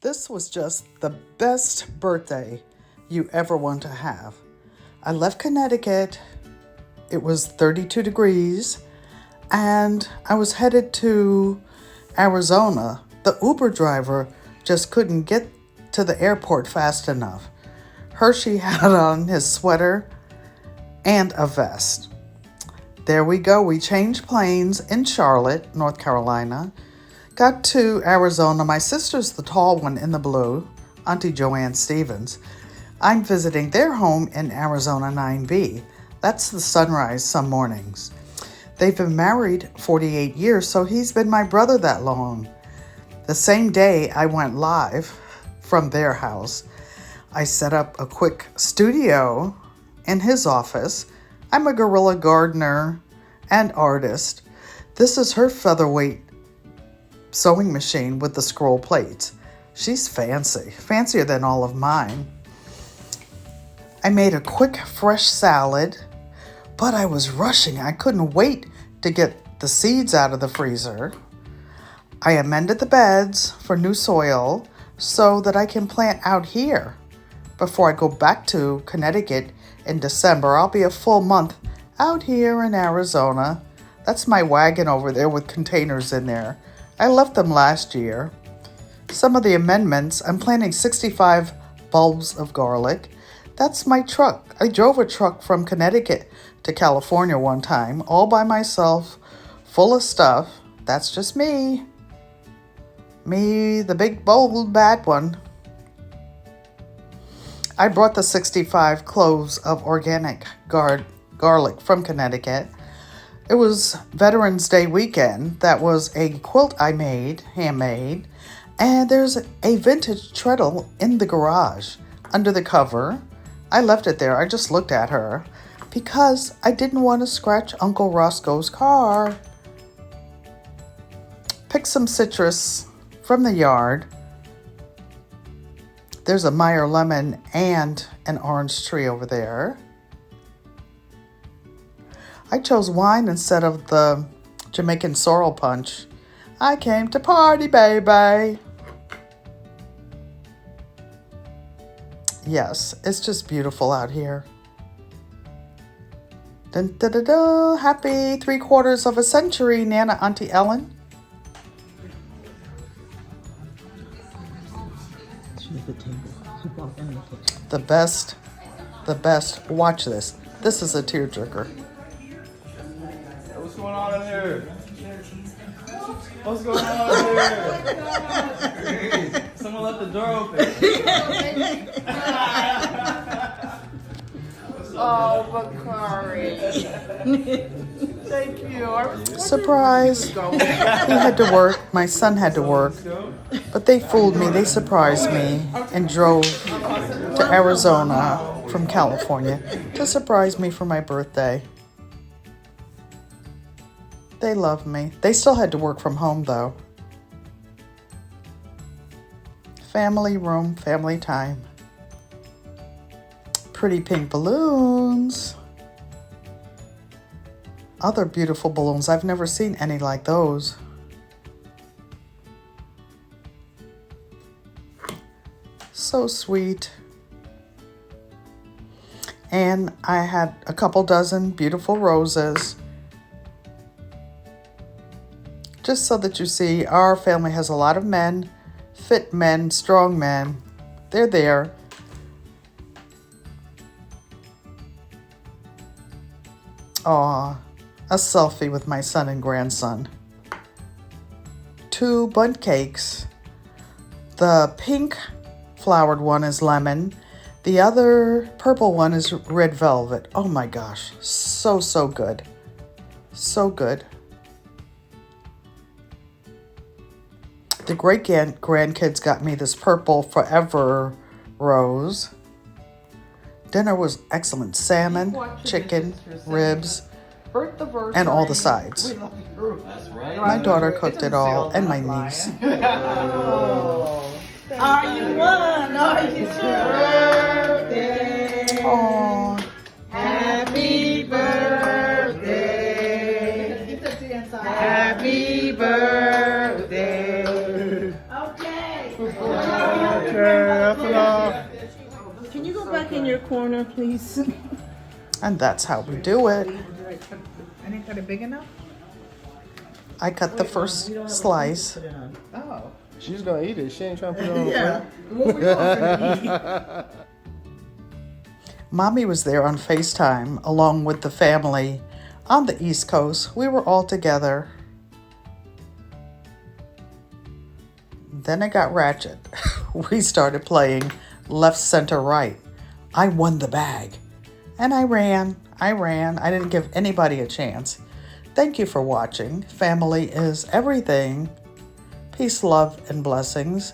This was just the best birthday you ever want to have. I left Connecticut. It was 32 degrees, and I was headed to Arizona. The Uber driver just couldn't get to the airport fast enough. Hershey had on his sweater and a vest. There we go. We changed planes in Charlotte, North Carolina. Got to Arizona. My sister's the tall one in the blue, Auntie Joanne Stevens. I'm visiting their home in Arizona 9B. That's the Sunrise some mornings. They've been married 48 years, so he's been my brother that long. The same day I went live from their house, I set up a quick studio in his office. I'm a guerrilla gardener and artist. This is her featherweight sewing machine with the scroll plates. She's fancy, fancier than all of mine. I made a quick fresh salad, but I was rushing. I couldn't wait to get the seeds out of the freezer. I amended the beds for new soil so that I can plant out here. Before I go back to Connecticut in December, I'll be a full month out here in Arizona. That's my wagon over there with containers in there. I left them last year. Some of the amendments, I'm planting 65 bulbs of garlic. That's my truck. I drove a truck from Connecticut to California one time, all by myself, full of stuff. That's just me. Me, the big, bold, bad one. I brought the 65 cloves of organic garlic from Connecticut. It was Veterans Day weekend. That was a quilt I made, handmade. And there's a vintage treadle in the garage under the cover. I left it there. I just looked at her because I didn't want to scratch Uncle Roscoe's car. Pick some citrus from the yard. There's a Meyer lemon and an orange tree over there. I chose wine instead of the Jamaican sorrel punch. I came to party, baby. Yes, it's just beautiful out here. Dun, da, da, da. Happy 3/4 of a century, Nana AuntieEllen. The best. Watch this. This is a tearjerker. What's going on in here? What's going on in here? Someone left the door open. Oh, Bakari. Thank you. Surprise. He had to work. My son had to work. But they fooled me. They surprised me and drove to Arizona from California to surprise me for my birthday. They love me. They still had to work from home, though. Family room, family time. Pretty pink balloons. Other beautiful balloons. I've never seen any like those. So sweet. And I had a couple dozen beautiful roses. Just so that you see, our family has a lot of men, fit men, strong men. They're there. Aw, a selfie with my son and grandson. 2 bundt cakes. The pink flowered one is lemon. The other purple one is red velvet. Oh my gosh, so good. So good. The great-grandkids got me this purple forever rose. Dinner was excellent. Salmon, chicken, ribs, and all the sides. My daughter cooked it all, and my niece. Are you one? Are you birthday? Aww. Happy birthday. Happy birthday. Okay. Can you go back in your corner, please? And that's how we do it. I didn't cut it big enough? I cut the first slice. Oh. She's gonna eat it. She ain't trying to put it on the Yeah. plate. What we all gonna eat? Mommy was there on FaceTime along with the family on the East Coast. We were all together. Then it got ratchet. We started playing left, center, right. I won the bag. And I ran. I didn't give anybody a chance. Thank you for watching. Family is everything. Peace, love, and blessings.